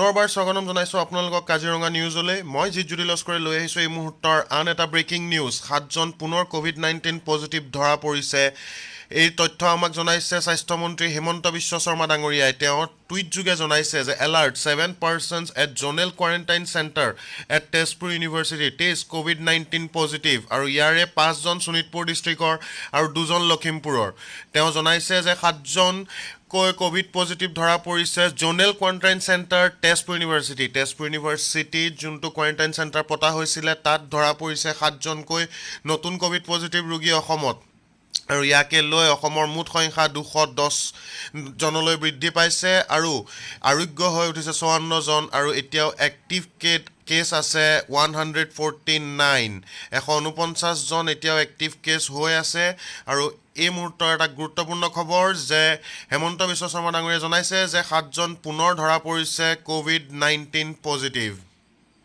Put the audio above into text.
পুনৰবাৰ স্বাগতম জনাইছোঁ আপোনালোকক কাজিৰঙা নিউজলৈ। মই জিৎ লস্কৰে লৈ আহিছোঁ এই মুহূৰ্তৰ আন এটা ব্ৰেকিং নিউজ। 7জন পুনৰ COVID-19 পজিটিভ ধৰা পৰিছে। এই তথ্য আমাক জনাইছে স্বাস্থ্যমন্ত্ৰী হিমন্ত বিশ্ব শৰ্মা ডাঙৰীয়াই। তেওঁ টুইটযোগে জনাইছে যে alert 7 persons at zonal quarantine centre at Tezpur university test COVID-19 positive. আৰু ইয়াৰে 5জন শোণিতপুৰ ডিষ্ট্ৰিক্টৰ আৰু 2জন লখিমপুৰৰ। তেওঁ জনাইছে যে 7জন কোভিড পজিটিভ ধৰা পৰিছে জ'নেল কোৱাৰেণ্টাইন চেণ্টাৰ তেজপুৰ ইউনিভাৰ্চিটিত যোনটো কোৱাৰেণ্টাইন চেণ্টাৰ পতা হৈছিলে তাত ধৰা পৰিছে 7জনকৈ নতুন কোভিড পজিটিভ ৰোগী অসমত। আৰু ইয়াকে লৈ অসমৰ মুঠ সংখ্যা 210 জনলৈ বৃদ্ধি পাইছে আৰু আৰোগ্য হৈ উঠিছে 54জন। আৰু এতিয়াও এক্টিভ কেছ আছে 149। 149জন এতিয়াও এক্টিভ কেছ হৈ আছে। আৰু এই মুহূৰ্তৰ এটা গুৰুত্বপূৰ্ণ খবৰ যে হিমন্ত বিশ্ব শৰ্মা ডাঙৰীয়াই জনাইছে যে 7জন পুনৰ ধৰা পৰিছে COVID-19 পজিটিভ।